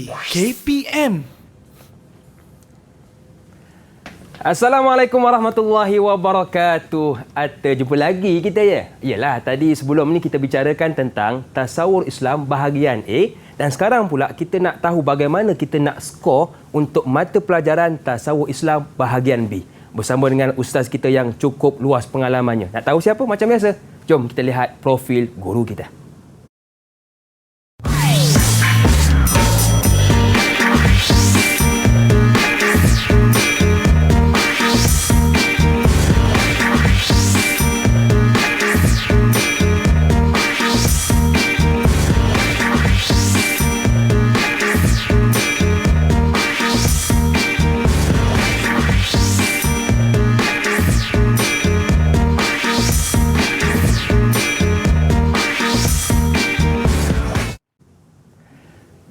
KPM. Assalamualaikum warahmatullahi wabarakatuh. Jumpa lagi kita ya. Yalah, tadi sebelum ni kita bicarakan tentang tasawur Islam bahagian A, dan sekarang pula kita nak tahu bagaimana kita nak skor untuk mata pelajaran tasawur Islam bahagian B. Bersama dengan ustaz kita yang cukup luas pengalamannya. Nak tahu siapa? Macam biasa, jom kita lihat profil guru kita.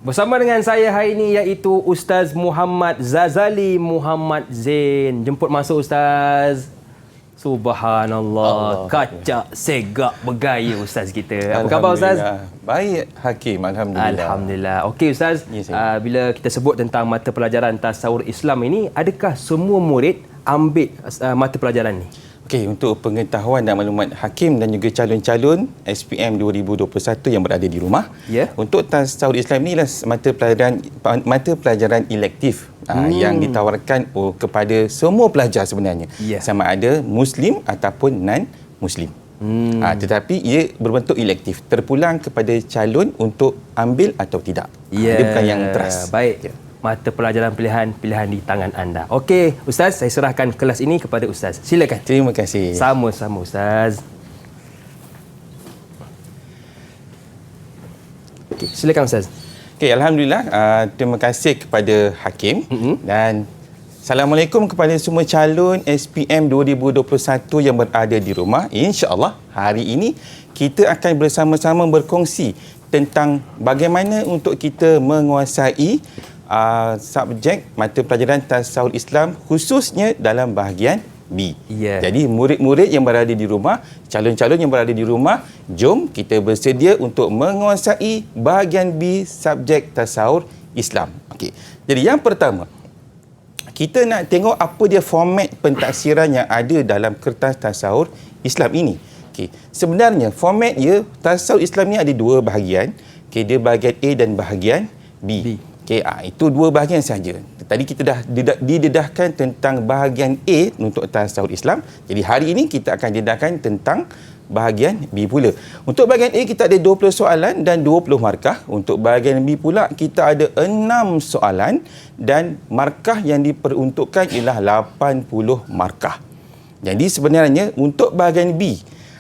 Bersama dengan saya hari ini iaitu Ustaz Muhammad Zazali Muhammad Zain. Jemput masuk Ustaz. Subhanallah. Kacak, segak, bergaya Ustaz kita. Apa khabar Ustaz? Baik Hakim, Alhamdulillah. Alhamdulillah. Okey Ustaz, bila kita sebut tentang mata pelajaran tasawur Islam ini, adakah semua murid ambil mata pelajaran ni? Okey, untuk pengetahuan dan maklumat Hakim dan juga calon-calon SPM 2021 yang berada di rumah, untuk tasawur Islam ni lah mata pelajaran elektif yang ditawarkan kepada semua pelajar sebenarnya, sama ada Muslim ataupun non-Muslim. Tetapi ia berbentuk elektif, terpulang kepada calon untuk ambil atau tidak. Dia bukan yang teras. Baik. Mata pelajaran pilihan di tangan anda. Okey, Ustaz, saya serahkan kelas ini kepada Ustaz. Silakan. Terima kasih. Sama-sama, Ustaz. Okey, silakan Ustaz. Okey, Alhamdulillah. Terima kasih kepada Hakim. Dan Assalamualaikum kepada semua calon SPM 2021 yang berada di rumah. InsyaAllah, hari ini kita akan bersama-sama berkongsi tentang bagaimana untuk kita menguasai subjek mata pelajaran tasawur Islam khususnya dalam bahagian B. Jadi murid-murid yang berada di rumah, calon-calon yang berada di rumah, jom kita bersedia untuk menguasai bahagian B subjek tasawur Islam. Okey. Jadi yang pertama, kita nak tengok apa dia format pentaksiran yang ada dalam kertas tasawur Islam ini. Okey. Sebenarnya format dia tasawur Islam ni ada dua bahagian. Okey, dia bahagian A dan bahagian B. Okay, itu dua bahagian saja. Tadi kita dah didedahkan tentang bahagian A untuk tasawur Islam. Jadi hari ini kita akan dedahkan tentang bahagian B pula. Untuk bahagian A kita ada 20 soalan dan 20 markah. Untuk bahagian B pula kita ada 6 soalan dan markah yang diperuntukkan ialah 80 markah. Jadi sebenarnya untuk bahagian B,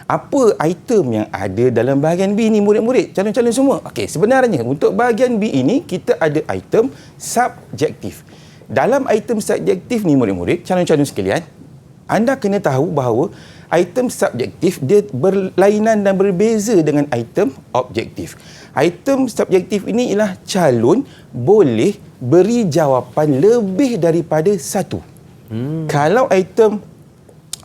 apa item yang ada dalam bahagian B ni murid-murid, calon-calon semua? Okey, sebenarnya untuk bahagian B ini kita ada item subjektif. Dalam item subjektif ni murid-murid, calon-calon sekalian, anda kena tahu bahawa item subjektif dia berlainan dan berbeza dengan item objektif. Item subjektif ini ialah calon boleh beri jawapan lebih daripada satu. Kalau item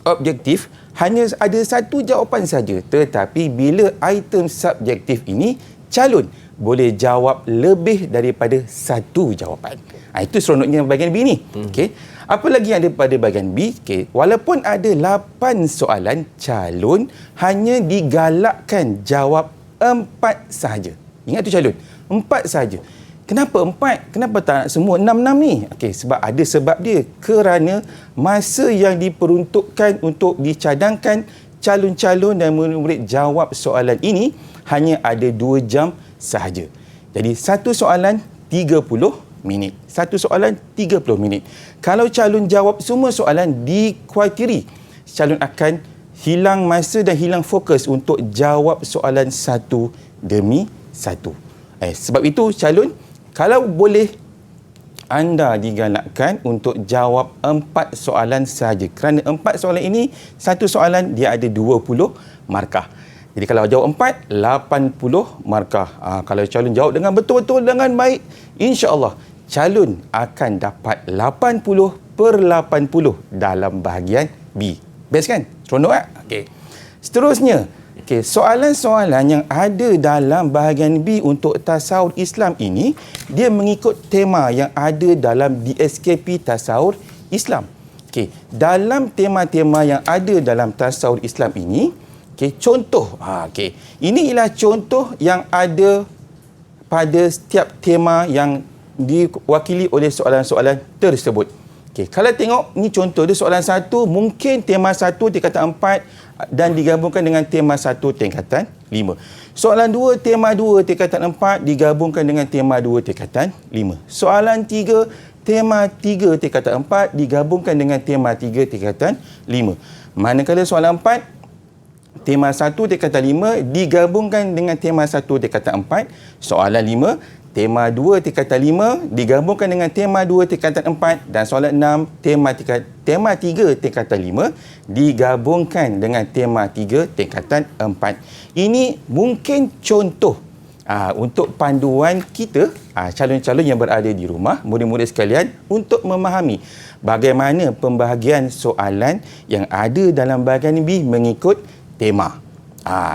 objektif hanya ada satu jawapan saja, tetapi bila item subjektif ini calon boleh jawab lebih daripada satu jawapan. Itu seronoknya bahagian B ni. Okey. Apa lagi yang ada pada bahagian B? Okey, walaupun ada 8 soalan, calon hanya digalakkan jawab 4 sahaja. Ingat tu calon, 4 sahaja. Kenapa 4? Kenapa tak nak semua 6 ni? Okey, sebab ada sebab dia. Kerana masa yang diperuntukkan untuk dicadangkan calon-calon dan murid-murid jawab soalan ini hanya ada 2 jam sahaja. Jadi satu soalan 30 minit. Satu soalan 30 minit. Kalau calon jawab semua soalan, dikuatiri calon akan hilang masa dan hilang fokus untuk jawab soalan satu demi satu. Sebab itu calon, kalau boleh anda digalakkan untuk jawab 4 soalan sahaja. Kerana 4 soalan ini, satu soalan dia ada 20 markah. Jadi kalau jawab 4, 80 markah. Kalau calon jawab dengan betul-betul dengan baik, insya-Allah calon akan dapat 80/80 dalam bahagian B. Best kan? Seronok tak? Okey. Seterusnya, Okey, soalan-soalan yang ada dalam bahagian B untuk tasawur Islam ini, dia mengikut tema yang ada dalam DSKP tasawur Islam. Okey, dalam tema-tema yang ada dalam tasawur Islam ini, okey, contoh, okey, ini ialah contoh yang ada pada setiap tema yang diwakili oleh soalan-soalan tersebut. Okey, kalau tengok ni contoh dia soalan 1, mungkin tema 1 tingkatan 4 dan digabungkan dengan tema 1 tingkatan 5. Soalan 2, tema 2 tingkatan 4 digabungkan dengan tema 2 tingkatan 5. Soalan 3, tema 3 tingkatan 4 digabungkan dengan tema 3 tingkatan 5. Manakala soalan 4, tema 1 tingkatan 5 digabungkan dengan tema 1 tingkatan 4. Soalan 5, tema 2 tingkatan 5 digabungkan dengan tema 2 tingkatan 4. Dan soalan 6, tema 3 tingkatan 5 digabungkan dengan tema 3 tingkatan 4. Ini mungkin contoh untuk panduan kita, calon-calon yang berada di rumah, murid-murid sekalian, untuk memahami bagaimana pembahagian soalan yang ada dalam bahagian B mengikut tema.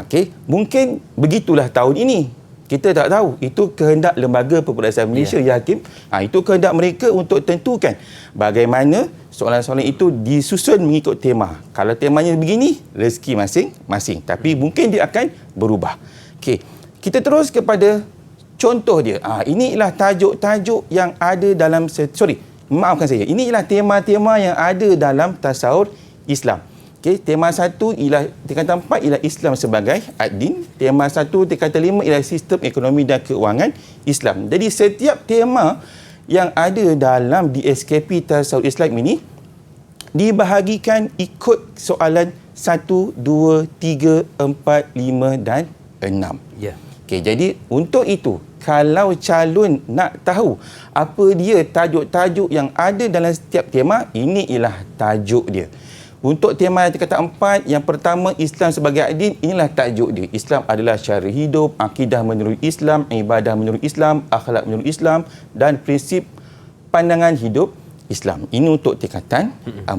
Okay. Mungkin begitulah tahun ini. Kita tak tahu. Itu kehendak Lembaga Peperiksaan Malaysia, ya Hakim. Itu kehendak mereka untuk tentukan bagaimana soalan-soalan itu disusun mengikut tema. Kalau temanya begini, rezeki masing-masing. Tapi mungkin dia akan berubah. Okey. Kita terus kepada contoh dia. Ini ialah tajuk-tajuk yang ada dalam... maafkan saya. Ini ialah tema-tema yang ada dalam tasawur Islam. Okay, tema 1 ialah tingkatan 4 ialah Islam sebagai ad-din. Tema 1 tingkatan 5 ialah sistem ekonomi dan keuangan Islam. Jadi setiap tema yang ada dalam DSKP tasawur Islam ini dibahagikan ikut soalan 1, 2, 3, 4, 5 dan 6. Ya. Okay, jadi untuk itu, kalau calon nak tahu apa dia tajuk-tajuk yang ada dalam setiap tema, ini ialah tajuk dia. Untuk tema tingkatan 4, yang pertama Islam sebagai ad-din, inilah tajuk dia. Islam adalah cara hidup, akidah menurut Islam, ibadah menurut Islam, akhlak menurut Islam dan prinsip pandangan hidup Islam. Ini untuk tingkatan 4.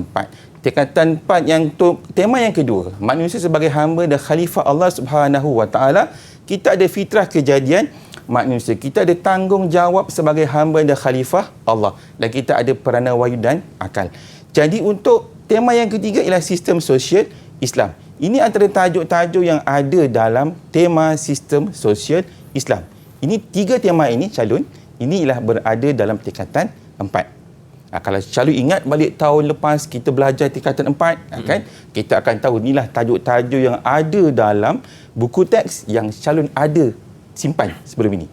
Tingkatan 4 yang untuk tema yang kedua, manusia sebagai hamba dan khalifah Allah Subhanahu Wa Taala. Kita ada fitrah kejadian manusia. Kita ada tanggungjawab sebagai hamba dan khalifah Allah. Dan kita ada peranan wahyu dan akal. Jadi untuk tema yang ketiga ialah sistem sosial Islam. Ini antara tajuk-tajuk yang ada dalam tema sistem sosial Islam. Ini 3 tema ini calon, ini ialah berada dalam tingkatan 4. Kalau calon ingat balik tahun lepas kita belajar tingkatan 4, kan, kita akan tahu inilah tajuk-tajuk yang ada dalam buku teks yang calon ada simpan sebelum ini.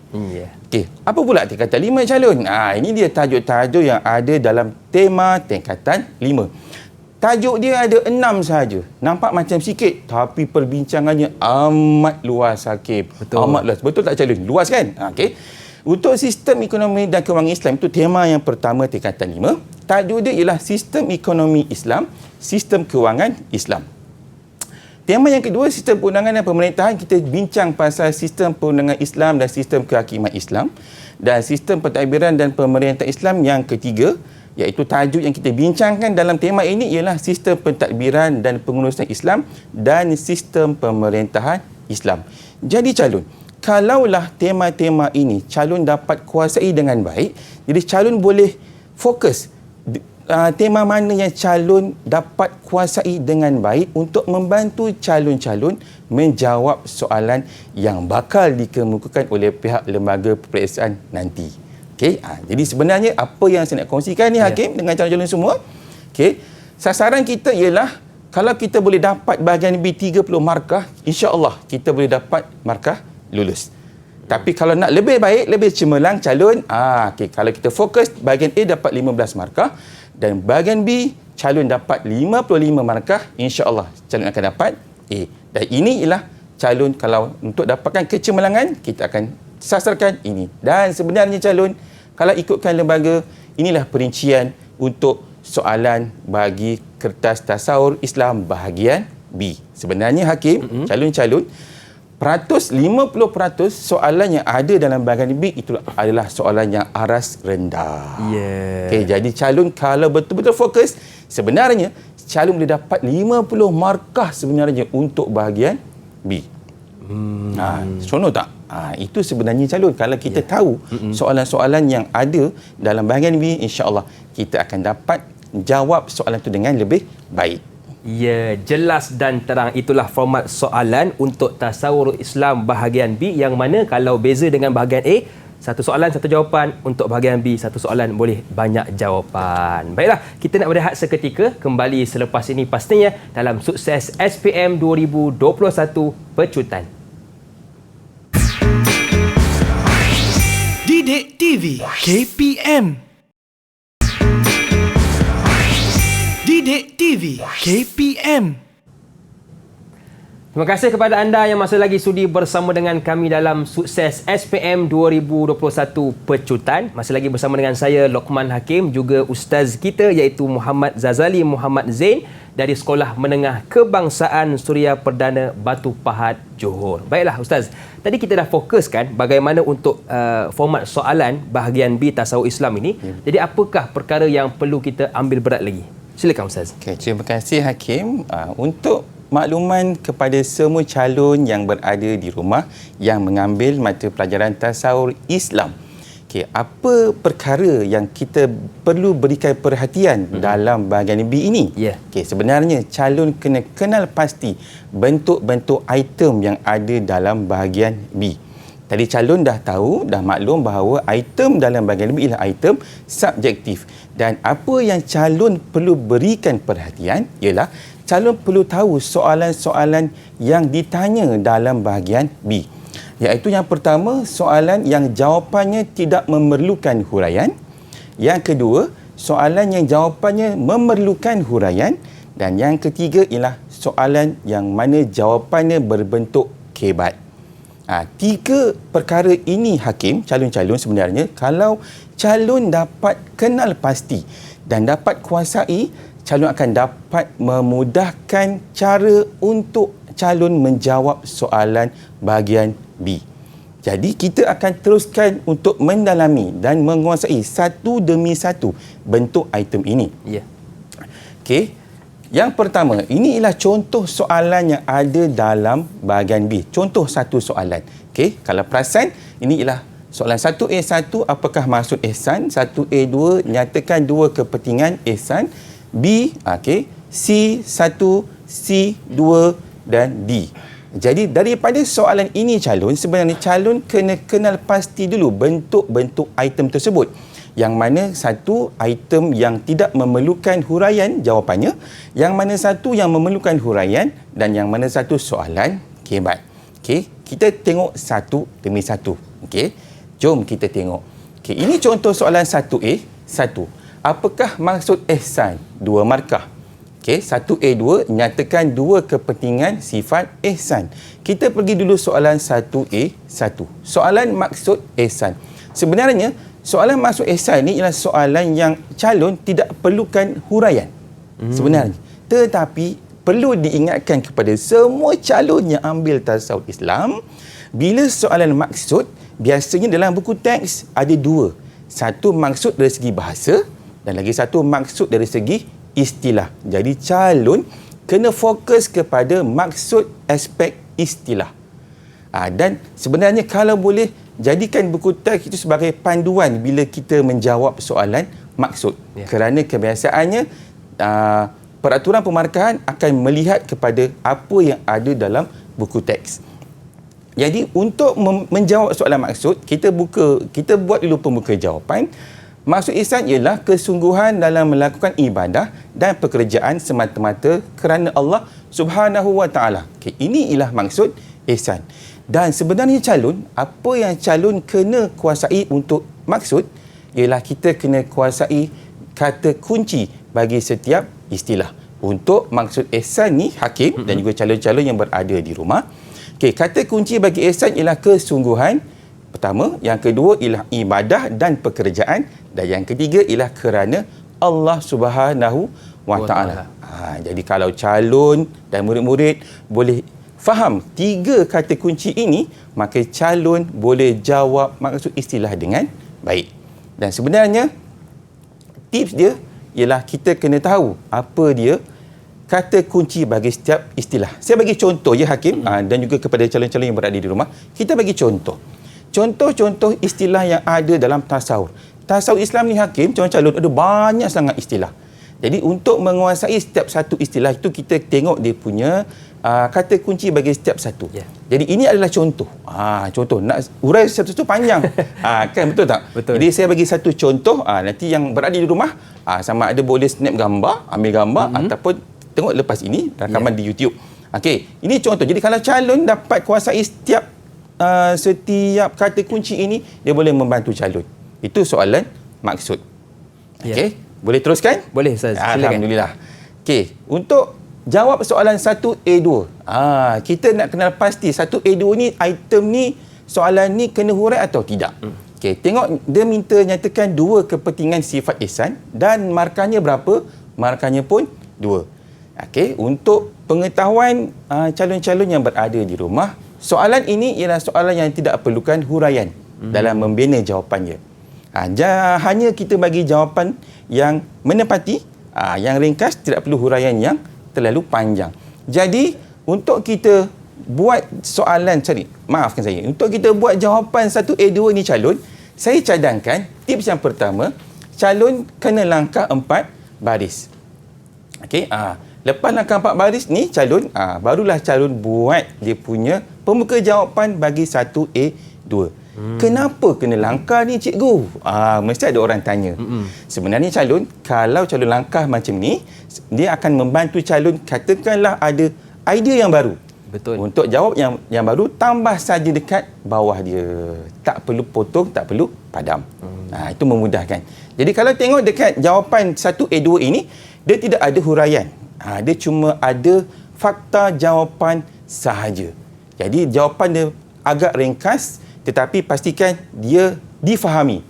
Okey, apa pula tingkatan 5 calon? Ini dia tajuk-tajuk yang ada dalam tema tingkatan 5. Tajuk dia ada 6 sahaja. Nampak macam sikit, tapi perbincangannya amat luas, Hakim. Betul. Amat luas. Betul tak calon? Luas kan? Okey. Untuk sistem ekonomi dan keuangan Islam, itu tema yang pertama tingkatan 5. Tajuk dia ialah sistem ekonomi Islam, sistem keuangan Islam. Tema yang kedua, sistem perundangan dan pemerintahan. Kita bincang pasal sistem perundangan Islam dan sistem kehakiman Islam. Dan sistem pentadbiran dan pemerintahan Islam yang ketiga, iaitu tajuk yang kita bincangkan dalam tema ini ialah sistem pentadbiran dan pengurusan Islam dan sistem pemerintahan Islam. Jadi calon, kalaulah tema-tema ini calon dapat kuasai dengan baik, jadi calon boleh fokus tema mana yang calon dapat kuasai dengan baik untuk membantu calon-calon menjawab soalan yang bakal dikemukakan oleh pihak lembaga peperiksaan nanti. Okey, jadi sebenarnya apa yang saya nak kongsikan ni, Hakim, dengan calon-calon semua, okey, sasaran kita ialah kalau kita boleh dapat bahagian B 30 markah, insya-Allah kita boleh dapat markah lulus. Tapi kalau nak lebih baik, lebih cemerlang calon, okey, kalau kita fokus bahagian A dapat 15 markah dan bahagian B calon dapat 55 markah, insya-Allah calon akan dapat A. Dan ini ialah calon kalau untuk dapatkan kecemerlangan, kita akan sasarkan ini. Dan sebenarnya calon, kalau ikutkan lembaga, inilah perincian untuk soalan bagi kertas tasawur Islam bahagian B. Sebenarnya, Hakim, calon-calon, 50% soalan yang ada dalam bahagian B itu adalah soalan yang aras rendah. Okay, jadi calon kalau betul-betul fokus, sebenarnya calon boleh dapat 50 markah sebenarnya untuk bahagian B. Seronok tak? Itu sebenarnya calon. Kalau kita tahu soalan-soalan yang ada dalam bahagian B, insya-Allah kita akan dapat jawab soalan itu dengan lebih baik. Ya, jelas dan terang. Itulah format soalan untuk tasawur Islam bahagian B, yang mana kalau beza dengan bahagian A, satu soalan, satu jawapan. Untuk bahagian B, satu soalan boleh banyak jawapan. Baiklah, kita nak berehat seketika. Kembali selepas ini pastinya dalam Sukses SPM 2021 Pecutan. Didik TV KPM. Didik TV KPM. Terima kasih kepada anda yang masih lagi sudi bersama dengan kami dalam Sukses SPM 2021 Pecutan. Masih lagi bersama dengan saya, Lokman Hakim, juga ustaz kita iaitu Muhammad Zazali Muhammad Zain dari Sekolah Menengah Kebangsaan Suria Perdana Batu Pahat, Johor. Baiklah ustaz, tadi kita dah fokuskan bagaimana untuk format soalan bahagian B tasawuf Islam ini. Jadi apakah perkara yang perlu kita ambil berat lagi? Silakan ustaz. Okay, terima kasih Hakim. Untuk makluman kepada semua calon yang berada di rumah yang mengambil mata pelajaran tasawur Islam. Okey, apa perkara yang kita perlu berikan perhatian dalam bahagian B ini? Okey, sebenarnya calon kena kenal pasti bentuk-bentuk item yang ada dalam bahagian B. Tadi calon dah tahu, dah maklum bahawa item dalam bahagian B ialah item subjektif. Dan apa yang calon perlu berikan perhatian ialah calon perlu tahu soalan-soalan yang ditanya dalam bahagian B. Iaitu yang pertama, soalan yang jawapannya tidak memerlukan huraian. Yang kedua, soalan yang jawapannya memerlukan huraian. Dan yang ketiga ialah soalan yang mana jawapannya berbentuk kebat. Tiga perkara ini Hakim, calon-calon sebenarnya, kalau calon dapat kenal pasti dan dapat kuasai, calon akan dapat memudahkan cara untuk calon menjawab soalan bahagian B. Jadi kita akan teruskan untuk mendalami dan menguasai satu demi satu bentuk item ini. Okey. Yang pertama, ini ialah contoh soalan yang ada dalam bahagian B. Contoh satu soalan. Okey, kalau perasan, ini ialah soalan 1A1, apakah maksud ihsan? 1A2, nyatakan dua kepentingan ihsan. B, okey, C1, C2 dan D. Jadi daripada soalan ini calon, sebenarnya calon kena kenal pasti dulu bentuk-bentuk item tersebut. Yang mana satu item yang tidak memerlukan huraian jawapannya, yang mana satu yang memerlukan huraian, dan yang mana satu soalan kebat. Okey, kita tengok satu demi satu. Okey, jom kita tengok. Okey, ini contoh soalan 1A. 1. Apakah maksud ihsan? 2 markah. Okey, 1A2, nyatakan dua kepentingan sifat ihsan. Kita pergi dulu soalan 1A1. Soalan maksud ihsan. Sebenarnya soalan maksud ihsan ni ialah soalan yang calon tidak perlukan huraian. Sebenarnya. Tetapi perlu diingatkan kepada semua calon yang ambil tasawuf Islam, bila soalan maksud, biasanya dalam buku teks ada dua. Satu maksud dari segi bahasa dan lagi satu maksud dari segi istilah. Jadi calon kena fokus kepada maksud aspek istilah. Dan sebenarnya kalau boleh, jadikan buku teks itu sebagai panduan bila kita menjawab soalan maksud. Kerana kebiasaannya peraturan pemarkahan akan melihat kepada apa yang ada dalam buku teks. Jadi untuk menjawab soalan maksud, kita buat dulu pembuka jawapan. Maksud ihsan ialah kesungguhan dalam melakukan ibadah dan pekerjaan semata-mata kerana Allah Subhanahu wa taala. Ini ialah maksud ihsan. Dan sebenarnya calon, apa yang calon kena kuasai untuk maksud ialah kita kena kuasai kata kunci bagi setiap istilah. Untuk maksud ihsan ni Hakim dan juga calon-calon yang berada di rumah. Kata kunci bagi ihsan ialah kesungguhan. Pertama, yang kedua ialah ibadah dan pekerjaan, dan yang ketiga ialah kerana Allah Subhanahu wa taala. Jadi kalau calon dan murid-murid boleh faham tiga kata kunci ini, maka calon boleh jawab maksud istilah dengan baik. Dan sebenarnya tips dia ialah kita kena tahu apa dia kata kunci bagi setiap istilah. Saya bagi contoh ya Hakim dan juga kepada calon-calon yang berada di rumah. Kita bagi contoh. Contoh-contoh istilah yang ada dalam tasawuf. Tasawuf Islam ni Hakim, calon-calon ada banyak sangat istilah. Jadi untuk menguasai setiap satu istilah itu kita tengok dia punya kata kunci bagi setiap satu. Yeah. Jadi ini adalah contoh. Contoh nak urai satu-satu panjang. Kan betul tak? Betul. Jadi saya bagi satu contoh, nanti yang berada di rumah sama ada boleh snap gambar, ambil gambar ataupun tengok lepas ini rakaman di YouTube. Okey, ini contoh. Jadi kalau calon dapat kuasai setiap kata kunci ini, dia boleh membantu calon. Itu soalan maksud. Okey, boleh teruskan? Boleh Ustaz. Alhamdulillah. Okey, untuk jawab soalan 1A2. Kita nak kenal pasti 1A2 ni, item ni, soalan ni kena hurai atau tidak. Okey, tengok dia minta nyatakan dua kepentingan sifat ihsan dan markahnya berapa? Markahnya pun 2. Okey, untuk pengetahuan calon-calon yang berada di rumah, soalan ini ialah soalan yang tidak perlukan huraian dalam membina jawapannya. Hanya kita bagi jawapan yang menepati, yang ringkas, tidak perlu huraian yang terlalu panjang. Jadi, untuk kita buat soalan, maafkan saya, untuk kita buat jawapan 1A2 ni calon, saya cadangkan tips yang pertama, calon kena langkah 4 baris. Okey, lepas langkah 4 baris ni calon, barulah calon buat dia punya pembuka jawapan bagi 1A2. Kenapa kena langkah ni cikgu? Mesti ada orang tanya. Sebenarnya calon, kalau calon langkah macam ni, dia akan membantu calon, katakanlah ada idea yang baru. Betul. Untuk jawab yang baru, tambah saja dekat bawah dia. Tak perlu potong, tak perlu padam. Itu memudahkan. Jadi kalau tengok dekat jawapan 1A2 ini, dia tidak ada huraian. Dia cuma ada fakta jawapan sahaja. Jadi jawapan dia agak ringkas, tetapi pastikan dia difahami.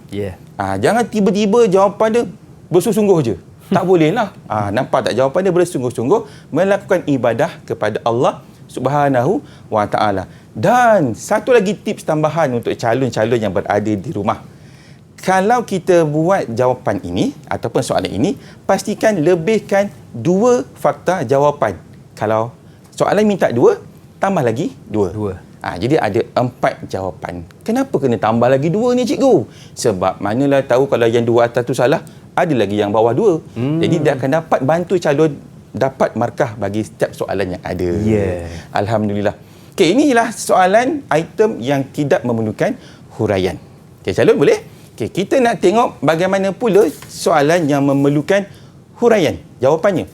Jangan tiba-tiba jawapan dia bersungguh-sungguh je. Tak boleh lah. Nampak tak jawapan dia bersungguh-sungguh melakukan ibadah kepada Allah Subhanahu wa Ta'ala. Dan satu lagi tips tambahan untuk calon-calon yang berada di rumah. Kalau kita buat jawapan ini ataupun soalan ini, pastikan lebihkan 2 fakta jawapan. Kalau soalan minta 2, tambah lagi 2. Jadi ada 4 jawapan. Kenapa kena tambah lagi 2 ni cikgu? Sebab manalah tahu kalau yang 2 atas tu salah, ada lagi yang bawah 2. Jadi dia akan dapat bantu calon dapat markah bagi setiap soalan yang ada. Alhamdulillah. Okey, inilah soalan item yang tidak memerlukan huraian. Okey, calon boleh? Okey, kita nak tengok bagaimana pula soalan yang memerlukan huraian. Jawapannya.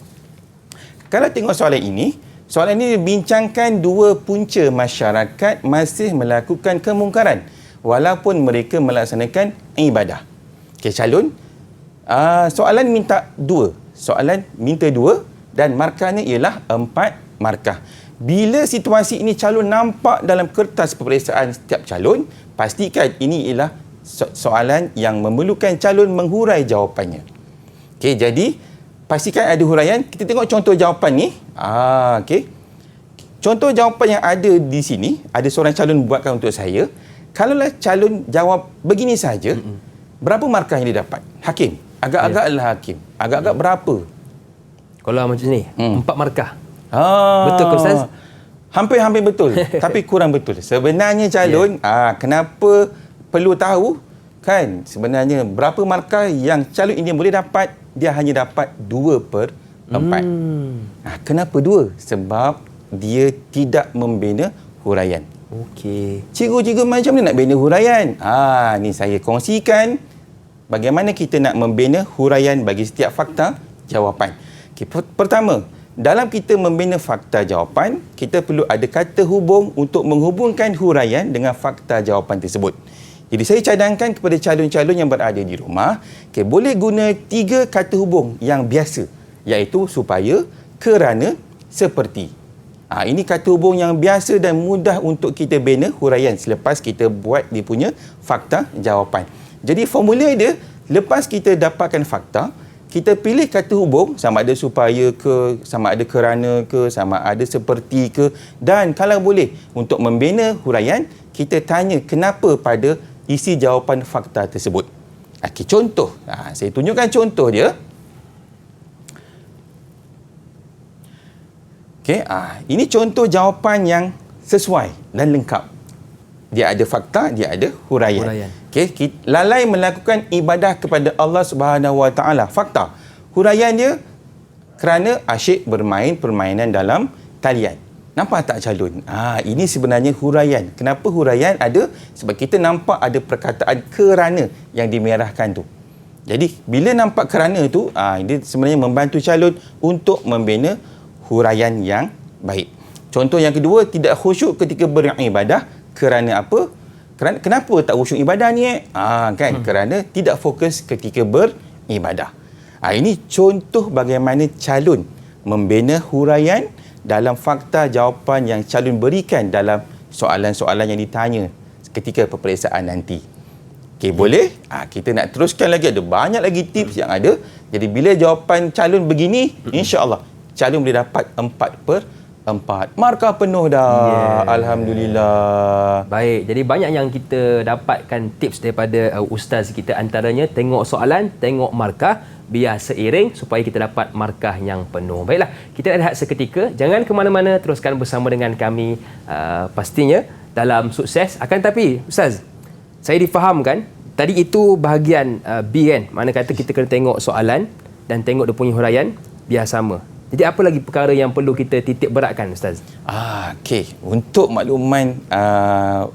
Kalau tengok soalan ini bincangkan 2 punca masyarakat masih melakukan kemungkaran walaupun mereka melaksanakan ibadah. Okey, calon, soalan minta 2. Soalan minta 2 dan markahnya ialah 4 markah. Bila situasi ini calon nampak dalam kertas peperiksaan setiap calon, pastikan ini ialah soalan yang memerlukan calon menghurai jawapannya. Okey, jadi pastikan ada huraian. Kita tengok contoh jawapan ni. Okey. Contoh jawapan yang ada di sini, ada seorang calon buatkan untuk saya. Kalaulah calon jawab begini saja, berapa markah yang dia dapat? Hakim. Agak-agaklah Hakim. Agak-agak berapa? Kalau macam ni, 4 markah. Betul ke Ustaz? Hampir-hampir betul. Tapi kurang betul. Sebenarnya calon, kenapa perlu tahu? Kan, sebenarnya berapa markah yang calon ini boleh dapat? Dia hanya dapat 2/4. Kenapa 2? Sebab dia tidak membina huraian. Okey. Cikgu-cikgu macam mana nak bina huraian? Ni saya kongsikan bagaimana kita nak membina huraian bagi setiap fakta jawapan. Okay, pertama, dalam kita membina fakta jawapan, kita perlu ada kata hubung untuk menghubungkan huraian dengan fakta jawapan tersebut. Jadi saya cadangkan kepada calon-calon yang berada di rumah, boleh guna 3 kata hubung yang biasa, iaitu supaya, kerana, seperti. Ini kata hubung yang biasa dan mudah untuk kita bina huraian selepas kita buat dia punya fakta jawapan. Jadi formula dia, lepas kita dapatkan fakta, kita pilih kata hubung, sama ada supaya ke, sama ada kerana ke, sama ada seperti ke, dan kalau boleh untuk membina huraian, kita tanya kenapa pada isi jawapan fakta tersebut. Okey, contoh. Saya tunjukkan contoh dia. Okey, ini contoh jawapan yang sesuai dan lengkap. Dia ada fakta, dia ada huraian. Okey, lalai melakukan ibadah kepada Allah Subhanahu Wa Taala. Fakta. Huraian dia kerana asyik bermain permainan dalam talian. Nampak tak calon? Ini sebenarnya huraian. Kenapa huraian ada? Sebab kita nampak ada perkataan kerana yang dimerahkan tu. Jadi, bila nampak kerana tu, dia sebenarnya membantu calon untuk membina huraian yang baik. Contoh yang kedua, tidak khusyuk ketika beribadah. Kerana apa? Kenapa tak khusyuk ibadah ni? Kerana tidak fokus ketika beribadah. Ini contoh bagaimana calon membina huraian dalam fakta jawapan yang calon berikan dalam soalan-soalan yang ditanya ketika peperiksaan nanti. Okey, boleh? Kita nak teruskan lagi. Ada banyak lagi tips yang ada. Jadi, bila jawapan calon begini, insya-Allah calon boleh dapat 4/4. Markah penuh dah. Alhamdulillah. Baik, jadi banyak yang kita dapatkan tips daripada ustaz kita. Antaranya, tengok soalan, tengok markah, biar seiring supaya kita dapat markah yang penuh. Baiklah, kita rehat seketika. Jangan ke mana-mana, teruskan bersama dengan kami pastinya dalam sukses. Akan tetapi, ustaz, saya difahamkan tadi itu bahagian B kan? Mana kata kita kena tengok soalan dan tengok dia punya huraian biar sama. Jadi apa lagi perkara yang perlu kita titik beratkan, ustaz? Okey, untuk makluman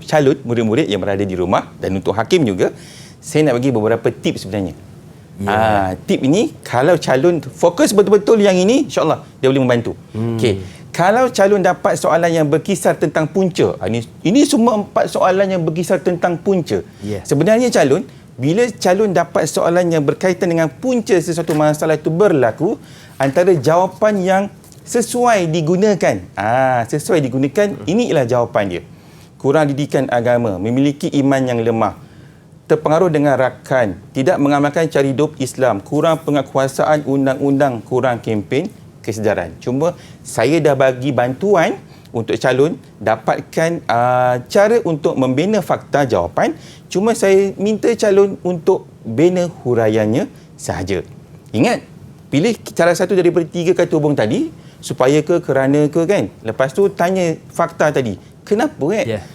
calon murid-murid yang berada di rumah dan untuk hakim juga, saya nak bagi beberapa tips sebenarnya. Tip ini, kalau calon fokus betul-betul yang ini, insya-Allah dia boleh membantu. Okey, kalau calon dapat soalan yang berkisar tentang punca, ini semua 4 soalan yang berkisar tentang punca. Sebenarnya calon, bila calon dapat soalan yang berkaitan dengan punca sesuatu masalah itu berlaku, antara jawapan yang sesuai digunakan. Sesuai digunakan, inilah jawapan dia. Kurang didikan agama, memiliki iman yang lemah, terpengaruh dengan rakan, tidak mengamalkan cara hidup Islam, kurang penguasaan undang-undang, kurang kempen kesedaran. Cuma saya dah bagi bantuan untuk calon dapatkan cara untuk membina fakta jawapan. Cuma saya minta calon untuk bina huraiannya sahaja. Ingat, pilih salah satu daripada 3 kata hubung tadi, supaya ke, kerana ke, kan. Lepas tu tanya fakta tadi. Kenapa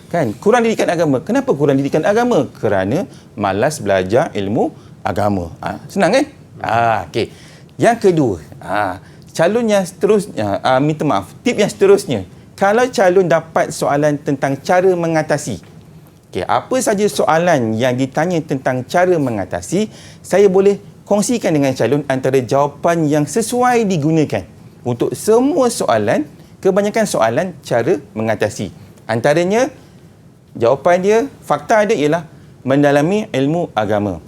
kan? Kurang didikan agama. Kenapa kurang didikan agama? Kerana malas belajar ilmu agama. Senang kan? Okey. Yang kedua, calon yang seterusnya, minta maaf, tip yang seterusnya. Kalau calon dapat soalan tentang cara mengatasi. Okey, apa saja soalan yang ditanya tentang cara mengatasi, saya boleh kongsikan dengan calon antara jawapan yang sesuai digunakan. Untuk semua soalan, kebanyakan soalan cara mengatasi. Antaranya, jawapan dia, fakta dia ialah mendalami ilmu agama,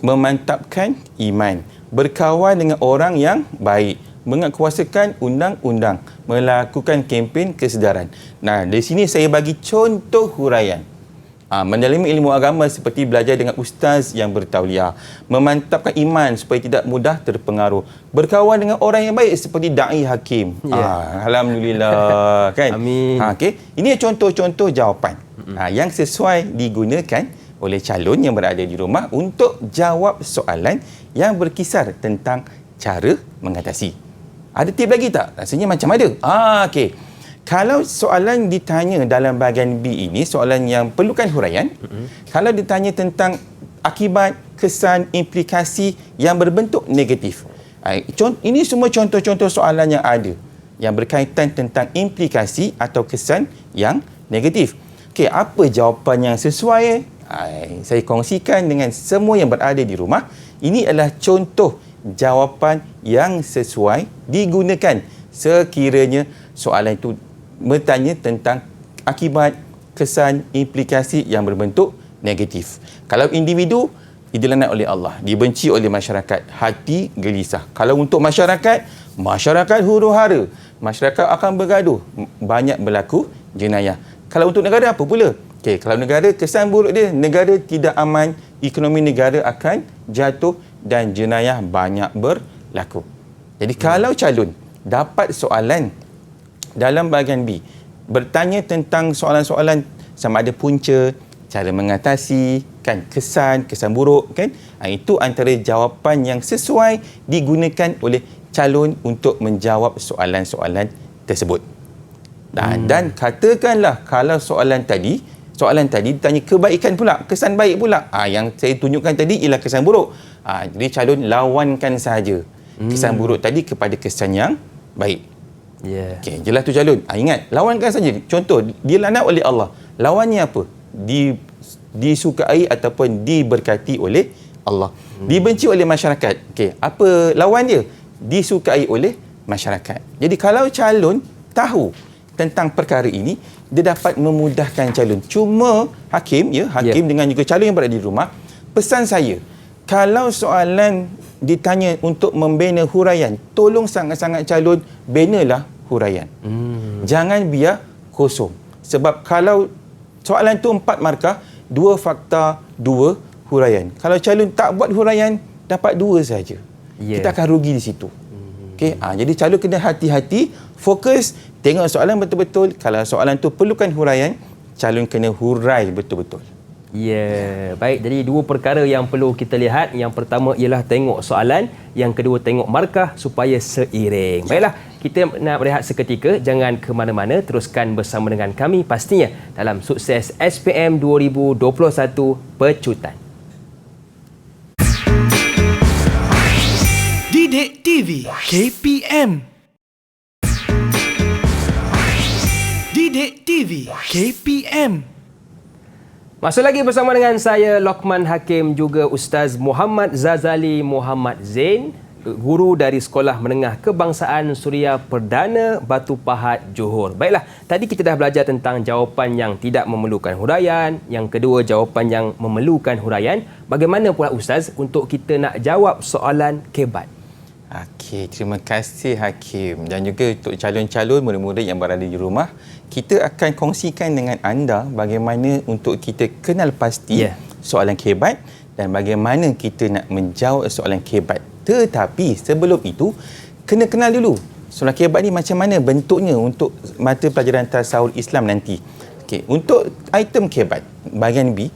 memantapkan iman, berkawan dengan orang yang baik, menguasakan undang-undang, melakukan kempen kesedaran. Nah, dari sini saya bagi contoh huraian. Mendalami ilmu agama seperti belajar dengan ustaz yang bertauliah, memantapkan iman supaya tidak mudah terpengaruh, berkawan dengan orang yang baik seperti dai hakim. Alhamdulillah, kan? Amin. Okey, ini contoh-contoh jawapan yang sesuai digunakan oleh calon yang berada di rumah untuk jawab soalan yang berkisar tentang cara mengatasi. Ada tip lagi tak? Rasanya macam ada. Okey. Kalau soalan ditanya dalam bahagian B ini, soalan yang perlukan huraian, kalau ditanya tentang akibat, kesan, implikasi yang berbentuk negatif. Ini semua contoh-contoh soalan yang ada yang berkaitan tentang implikasi atau kesan yang negatif. Okey, apa jawapan yang sesuai? Saya kongsikan dengan semua yang berada di rumah. Ini adalah contoh jawapan yang sesuai digunakan sekiranya soalan itu bertanya tentang akibat, kesan, implikasi yang berbentuk negatif. Kalau individu, dilaknat oleh Allah, dibenci oleh masyarakat, hati gelisah. Kalau untuk masyarakat huru-hara, masyarakat akan bergaduh, banyak berlaku jenayah. Kalau untuk negara, apa pula? Okey, kalau negara, kesan buruk dia, negara tidak aman, ekonomi negara akan jatuh dan jenayah banyak berlaku. Jadi kalau calon dapat soalan dalam bahagian B, bertanya tentang soalan-soalan sama ada punca, cara mengatasi, kan, kesan buruk, kan, itu antara jawapan yang sesuai digunakan oleh calon untuk menjawab soalan-soalan tersebut. Dan katakanlah kalau soalan tadi ditanya kebaikan pula, kesan baik pula. Yang saya tunjukkan tadi ialah kesan buruk. Jadi calon lawankan sahaja kesan buruk tadi kepada kesan yang baik. Okey, jelas tu calon. Ingat, lawankan saja. Contoh, dilaknat oleh Allah. Lawannya apa? Disukai ataupun diberkati oleh Allah. Dibenci oleh masyarakat. Okey, apa lawan dia? Disukai oleh masyarakat. Jadi kalau calon tahu tentang perkara ini, dia dapat memudahkan calon. Cuma hakim dengan juga calon yang berada di rumah, pesan saya, kalau soalan ditanya untuk membina huraian, tolong sangat-sangat calon binalah huraian. Jangan biar kosong. Sebab kalau soalan tu 4 markah, 2 fakta, 2 huraian. Kalau calon tak buat huraian, dapat 2 saja. Kita akan rugi di situ. Okey, jadi calon kena hati-hati, fokus, tengok soalan betul-betul. Kalau soalan tu perlukan huraian, calon kena hurai betul-betul. Baik, jadi 2 perkara yang perlu kita lihat. Yang pertama ialah tengok soalan, yang kedua tengok markah supaya seiring. Baiklah, kita nak berehat seketika, jangan ke mana-mana, teruskan bersama dengan kami pastinya dalam Sukses SPM 2021 Pecutan. Didik TV KPM. Didik TV KPM. Masuk lagi bersama dengan saya Lokman Hakim, juga Ustaz Muhammad Zazali Muhammad Zain, guru dari Sekolah Menengah Kebangsaan Suria Perdana Batu Pahat, Johor. Baiklah, tadi kita dah belajar tentang jawapan yang tidak memerlukan huraian, yang kedua jawapan yang memerlukan huraian. Bagaimana pula Ustaz untuk kita nak jawab soalan kebat? Okey, terima kasih Hakim, dan juga untuk calon-calon murid-murid yang berada di rumah, kita akan kongsikan dengan anda bagaimana untuk kita kenal pasti soalan kebat dan bagaimana kita nak menjawab soalan kebat. Tetapi sebelum itu, kena kenal dulu soalan kebat ni macam mana bentuknya untuk mata pelajaran tasawuf Islam nanti. Okey, untuk item kebat bahagian B,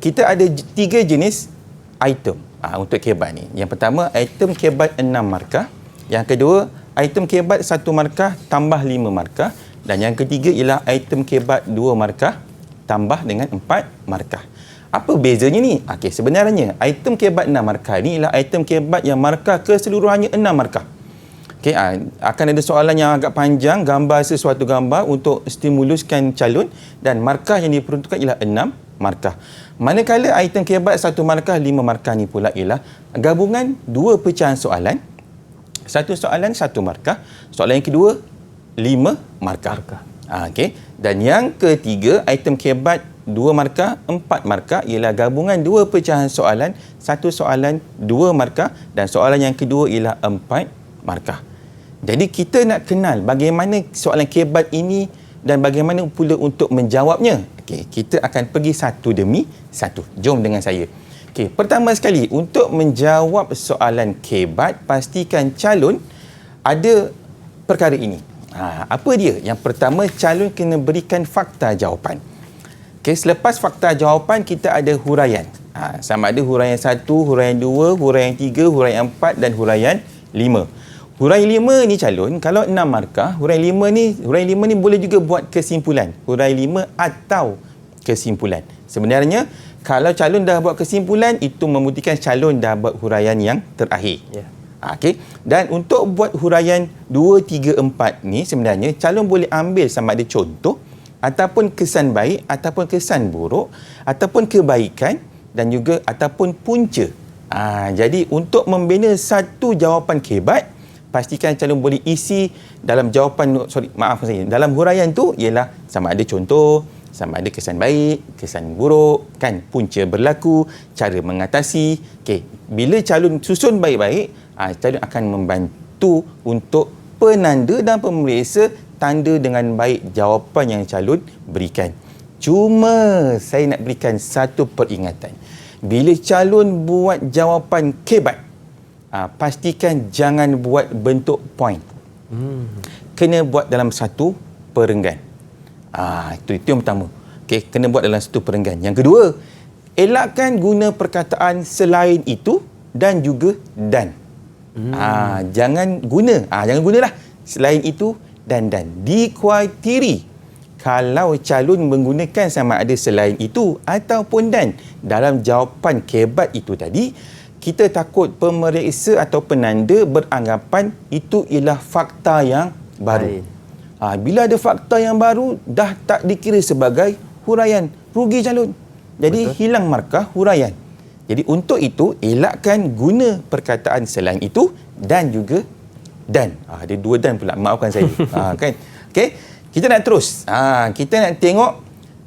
kita ada 3 jenis item untuk kebat ni. Yang pertama, item kebat 6 markah. Yang kedua, item kebat 1 markah tambah 5 markah. Dan yang ketiga ialah item kebat 2 markah tambah dengan 4 markah. Apa bezanya ni? Okey, sebenarnya item kebat 6 markah ni ialah item kebat yang markah keseluruhannya 6 markah. Okey, akan ada soalan yang agak panjang, gambar sesuatu gambar untuk stimuluskan calon, dan markah yang diperuntukkan ialah 6 markah. Manakala item kebat 1 markah 5 markah ni pula ialah gabungan 2 pecahan soalan. Satu soalan 1 markah, soalan yang kedua 5 markah. Okey. Dan yang ketiga, item kebat 2 markah 4 markah ialah gabungan 2 pecahan soalan, 1 soalan 2 markah, dan soalan yang kedua ialah 4 markah. Jadi kita nak kenal bagaimana soalan kebat ini dan bagaimana pula untuk menjawabnya. Okey, kita akan pergi satu demi satu. Jom dengan saya. Okey, pertama sekali, untuk menjawab soalan kebat, pastikan calon ada perkara ini. Apa dia? Yang pertama, calon kena berikan fakta jawapan. Okey, selepas fakta jawapan, kita ada huraian. Sama ada huraian 1, huraian 2, huraian 3, huraian 4 dan huraian 5. Huraian 5 ni calon, kalau 6 markah, huraian 5 ni boleh juga buat kesimpulan. Huraian 5 atau kesimpulan. Sebenarnya, kalau calon dah buat kesimpulan, itu membuktikan calon dah buat huraian yang terakhir. Okey. Dan untuk buat huraian 2, 3, 4 ni, sebenarnya calon boleh ambil sama ada contoh, ataupun kesan baik, ataupun kesan buruk, ataupun kebaikan, dan juga ataupun punca. Jadi, untuk membina satu jawapan kebat, pastikan calon boleh isi dalam jawapan, dalam huraian tu ialah sama ada contoh, sama ada kesan baik, kesan buruk, kan, punca berlaku, cara mengatasi. Okey, bila calon susun baik-baik, calon akan membantu untuk penanda dan pemeriksa tanda dengan baik jawapan yang calon berikan. Cuma saya nak berikan satu peringatan. Bila calon buat jawapan kebat, pastikan jangan buat bentuk point. Kena buat dalam satu perenggan. Itu yang pertama. Okey, kena buat dalam satu perenggan. Yang kedua, elakkan guna perkataan selain itu dan juga dan. Jangan gunalah selain itu dan dikuatiri kalau calon menggunakan sama ada selain itu ataupun dan dalam jawapan kebat itu tadi, kita takut pemeriksa atau penanda beranggapan itu ialah fakta yang baru. Bila ada fakta yang baru, dah tak dikira sebagai huraian, rugi calon. Jadi hilang markah huraian. Jadi untuk itu, elakkan guna perkataan selain itu dan juga dan. Ada dua dan pula, maafkan saya. Kan? Okey, kita nak terus. Kita nak tengok,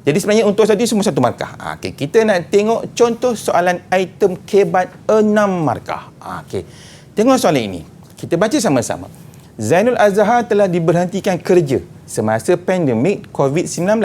jadi sebenarnya untuk tadi semua satu markah. Okey, kita nak tengok contoh soalan item kebat 6 markah. Okey, tengok soalan ini. Kita baca sama-sama. Zainul Azhar telah diberhentikan kerja semasa pandemik COVID-19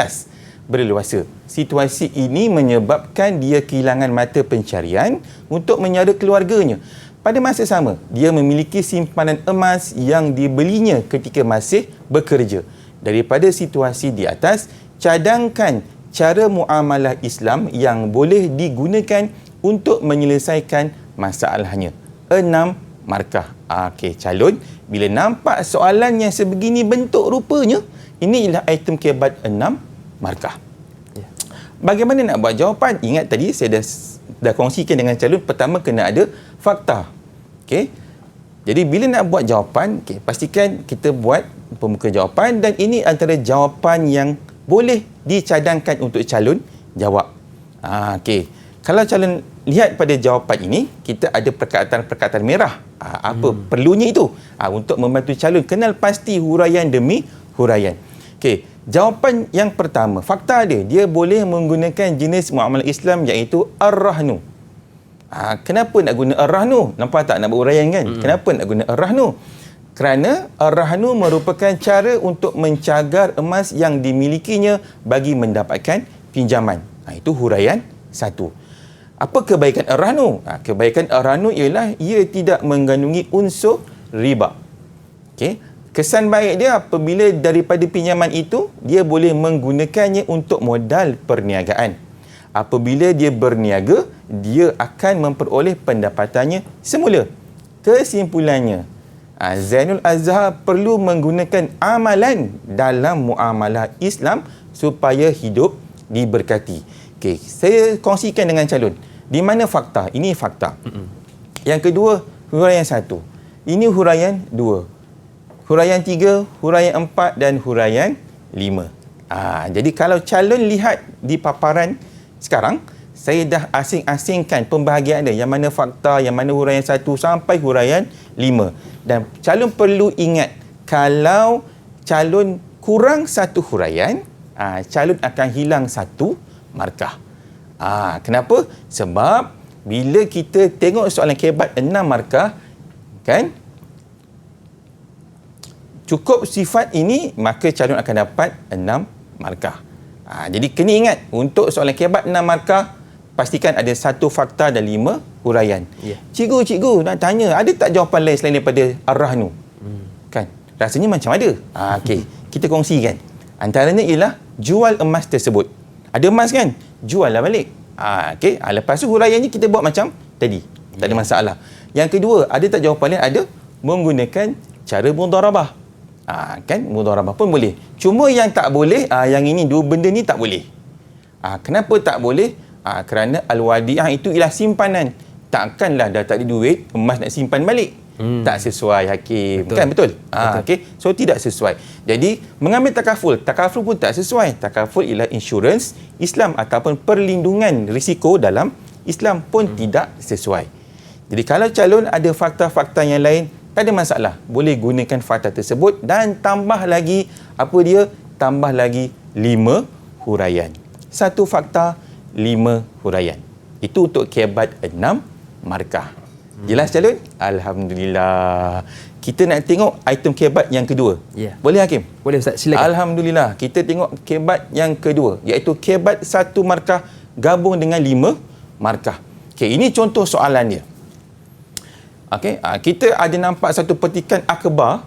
berleluasa. Situasi ini menyebabkan dia kehilangan mata pencarian untuk menyara keluarganya. Pada masa sama, dia memiliki simpanan emas yang dibelinya ketika masih bekerja. Daripada situasi di atas, cadangkan cara muamalah Islam yang boleh digunakan untuk menyelesaikan masalahnya. 6 markah. Okey, calon, bila nampak soalan yang sebegini bentuk rupanya, ini ialah item kebat 6 markah. Bagaimana nak buat jawapan? Ingat tadi saya dah kongsikan dengan calon, pertama kena ada fakta. Okey. Jadi bila nak buat jawapan, pastikan kita buat pembuka jawapan dan ini antara jawapan yang boleh dicadangkan untuk calon jawab. Okey. Kalau calon lihat pada jawapan ini, kita ada perkataan-perkataan merah. Apa perlunya itu? Untuk membantu calon kenal pasti huraian demi huraian. Okey. Jawapan yang pertama, fakta dia boleh menggunakan jenis muamalah Islam iaitu ar-rahnu. Kenapa nak guna ar-rahnu? Nampak tak nak beruraian kan? Kenapa nak guna ar-rahnu? Kerana ar-rahnu merupakan cara untuk mencagar emas yang dimilikinya bagi mendapatkan pinjaman. Itu huraian 1. Apa kebaikan ar-rahnu? Kebaikan ar-rahnu ialah ia tidak mengandungi unsur riba. Okey. Kesan baik dia apabila daripada pinjaman itu, dia boleh menggunakannya untuk modal perniagaan. Apabila dia berniaga, dia akan memperoleh pendapatannya semula. Kesimpulannya, Zainul Azhar perlu menggunakan amalan dalam muamalah Islam supaya hidup diberkati. Okey, saya kongsikan dengan calon. Di mana fakta? Ini fakta. Yang kedua, huraian 1. Ini huraian 2. Huraian 3, huraian 4 dan huraian 5. Jadi kalau calon lihat di paparan sekarang, saya dah asing-asingkan pembahagian dia. Yang mana fakta, yang mana huraian 1 sampai huraian 5. Dan calon perlu ingat, kalau calon kurang satu huraian, calon akan hilang satu markah. Kenapa? Sebab bila kita tengok soalan kebat 6 markah, kan? Cukup sifat ini, maka calon akan dapat 6 markah. Jadi kena ingat, untuk soalan kebat 6 markah, pastikan ada 1 fakta dan 5 huraian. Cikgu nak tanya, ada tak jawapan lain selain daripada ar-rahnu? Kan? Rasanya macam ada. Okey, kita kongsikan. Antaranya ialah jual emas tersebut. Ada emas kan? Jual lah balik. Okey, lepas tu huraiannya kita buat macam tadi. Tak ada masalah. Yang kedua, ada tak jawapan lain? Ada. Menggunakan cara mudharabah. Kan mudharabah pun boleh. Cuma yang tak boleh, yang ini dua benda ni tak boleh. Kenapa tak boleh? Kerana al-wadi'ah itu ialah simpanan. Takkanlah dah tak ada duit, emas nak simpan balik. Tak sesuai, Hakim. Betul. Kan betul? Okay. So tidak sesuai. Jadi mengambil takaful pun tak sesuai. Takaful ialah insurans Islam ataupun perlindungan risiko dalam Islam pun tidak sesuai. Jadi kalau calon ada fakta-fakta yang lain, tak ada masalah. Boleh gunakan fakta tersebut dan tambah lagi, tambah lagi 5 huraian. 1 fakta, 5 huraian. Itu untuk kebat 6 markah. Jelas calon? Alhamdulillah. Kita nak tengok item kebat yang kedua. Boleh Hakim? Boleh Ustaz, silakan. Alhamdulillah. Kita tengok kebat yang kedua, iaitu kebat 1 markah gabung dengan 5 markah. Okey, ini contoh soalan dia. Okey, kita ada nampak satu petikan akhbar,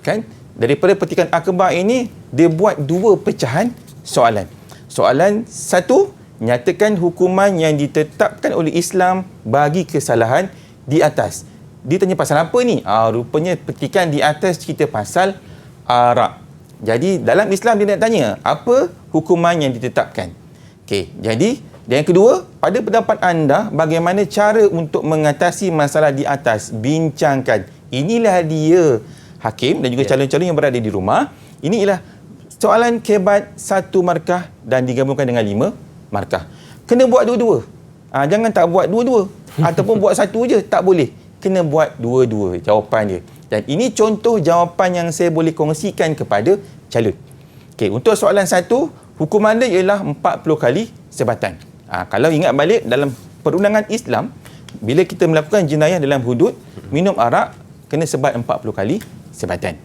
kan? Daripada petikan akhbar ini, dia buat 2 pecahan soalan. Soalan 1, nyatakan hukuman yang ditetapkan oleh Islam bagi kesalahan di atas. Dia tanya pasal apa ni? Rupanya petikan di atas cerita pasal arak. Jadi dalam Islam dia nak tanya, apa hukuman yang ditetapkan? Okey, jadi dan yang kedua, pada pendapat anda, bagaimana cara untuk mengatasi masalah di atas? Bincangkan. Inilah dia hakim dan juga calon-calon yang berada di rumah. Ini ialah soalan kebat 1 markah dan digabungkan dengan 5 markah. Kena buat dua-dua. Jangan tak buat dua-dua. Ataupun buat satu je, tak boleh. Kena buat dua-dua jawapan dia. Dan ini contoh jawapan yang saya boleh kongsikan kepada calon. Okey, untuk soalan 1, hukuman dia ialah 40 kali sebatan. Kalau ingat balik dalam perundangan Islam, bila kita melakukan jenayah dalam hudud, minum arak, kena sebat 40 kali sebatan.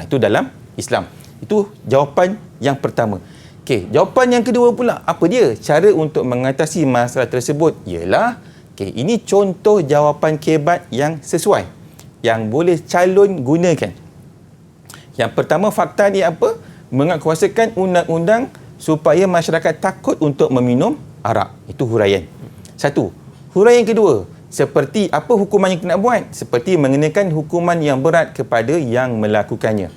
Itu dalam Islam. Itu jawapan yang pertama. Okey, jawapan yang kedua pula, apa dia? Cara untuk mengatasi masalah tersebut ialah, ini contoh jawapan kebat yang sesuai, yang boleh calon gunakan. Yang pertama, fakta ni apa? Menguatkuasakan undang-undang supaya masyarakat takut untuk meminum arak. Itu huraian. 1. Huraian kedua, seperti apa hukuman yang kena buat? Seperti mengenakan hukuman yang berat kepada yang melakukannya.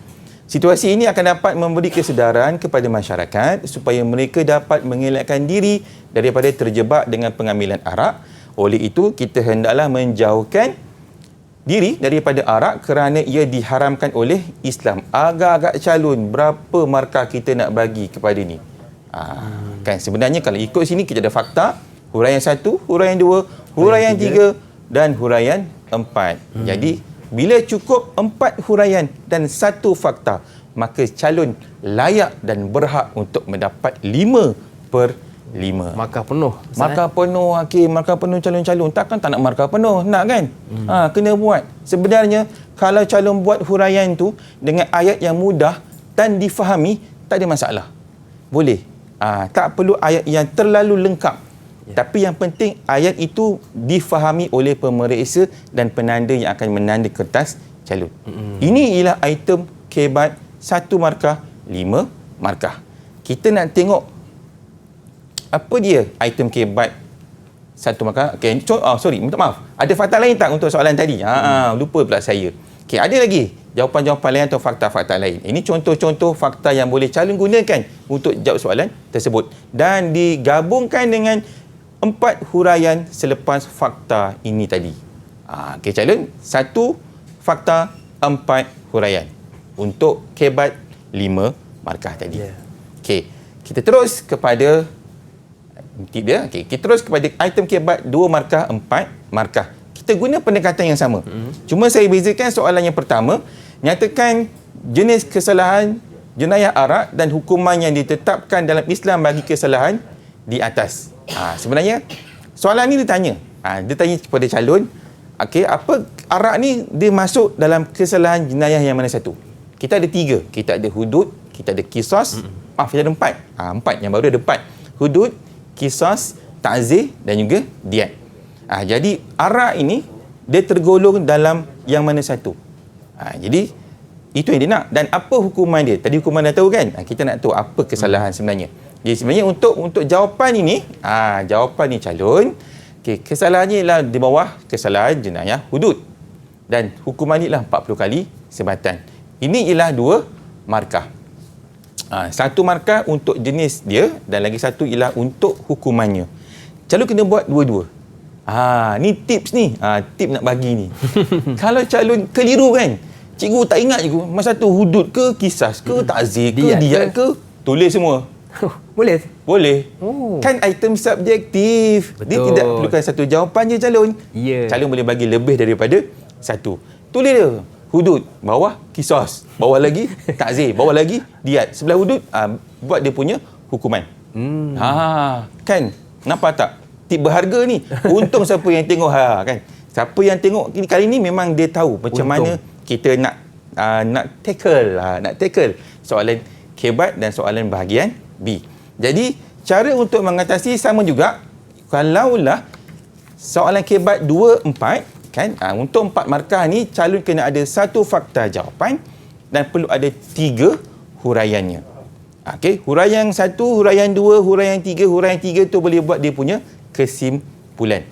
Situasi ini akan dapat memberi kesedaran kepada masyarakat supaya mereka dapat mengelakkan diri daripada terjebak dengan pengambilan arak. Oleh itu, kita hendaklah menjauhkan diri daripada arak kerana ia diharamkan oleh Islam. Agak-agak calon, berapa markah kita nak bagi kepada ni? Kan sebenarnya kalau ikut sini kita ada fakta, huraian 1, huraian 2, huraian 3 dan huraian 4. Jadi bila cukup 4 huraian dan 1 fakta, maka calon layak dan berhak untuk mendapat 5/5. Markah penuh. Markah penuh, markah penuh calon-calon. Takkan tak nak markah penuh, nak kan? Kena buat. Sebenarnya kalau calon buat huraian tu dengan ayat yang mudah dan difahami, tak ada masalah. Boleh. Tak perlu ayat yang terlalu lengkap. Tapi yang penting ayat itu difahami oleh pemeriksa dan penanda yang akan menanda kertas calon. Ini ialah item kebat 1 markah, 5 markah. Kita nak tengok apa dia item kebat 1 markah. Minta maaf. Ada fakta lain tak untuk soalan tadi? Lupa pula saya. Ada lagi jawapan-jawapan lain atau fakta-fakta lain. Ini contoh-contoh fakta yang boleh calon gunakan untuk jawab soalan tersebut. Dan digabungkan dengan 4 huraian selepas fakta ini tadi. Calon 1 fakta, 4 huraian untuk kebat 5 markah tadi. Kita terus kepada kita terus kepada item kebat 2 markah, 4 markah. Kita guna pendekatan yang sama. Cuma saya bezakan soalan yang pertama, nyatakan jenis kesalahan jenayah arak dan hukuman yang ditetapkan dalam Islam bagi kesalahan di atas. Sebenarnya soalan ni dia tanya kepada calon, apa arak ni dia masuk dalam kesalahan jenayah yang mana satu? Kita ada 3. Kita ada hudud, kita ada qisas, kita ada 4. 4 yang baru ada 4. Hudud, qisas, ta'zir dan juga diat. Jadi arak ini dia tergolong dalam yang mana satu? Jadi itu yang dia nak. Dan apa hukuman dia? Tadi hukuman dah tahu kan? Kita nak tahu apa kesalahan sebenarnya. Jadi sebenarnya untuk jawapan ini, jawapan ni calon, kesalahannya ialah di bawah kesalahan jenayah hudud. Dan hukuman ni ialah 40 kali sebatan. Ini ialah 2 markah. 1 markah untuk jenis dia dan lagi 1 ialah untuk hukumannya. Calon kena buat dua-dua. Ni tips ni. Tip nak bagi ni. Kalau calon keliru kan, cikgu tak ingat cikgu, masa tu hudud ke, kisas ke, ta'zir ke, diat ke, tulis semua. Boleh? Boleh. Kan item subjektif. Betul. Dia tidak perlukan satu jawapan je calon. Calon boleh bagi lebih daripada 1. Tulis dia. Hudud, bawah kisas, bawah lagi ta'zir, bawah lagi diat. Sebelah hudud, buat dia punya hukuman. Kan? Nampak tak? Tip berharga ni. Untung siapa yang tengok kan. Siapa yang tengok kali ni memang dia tahu macam mana kita nak tackle soalan kebat dan soalan bahagian B. Jadi cara untuk mengatasi sama juga. Kalaulah soalan kebat 2, 4 kan, untuk 4 markah ni calon kena ada 1 fakta jawapan dan perlu ada 3 huraiannya. Huraian 1, huraian 2, huraian 3. Huraian 3 tu boleh buat dia punya kesimpulan.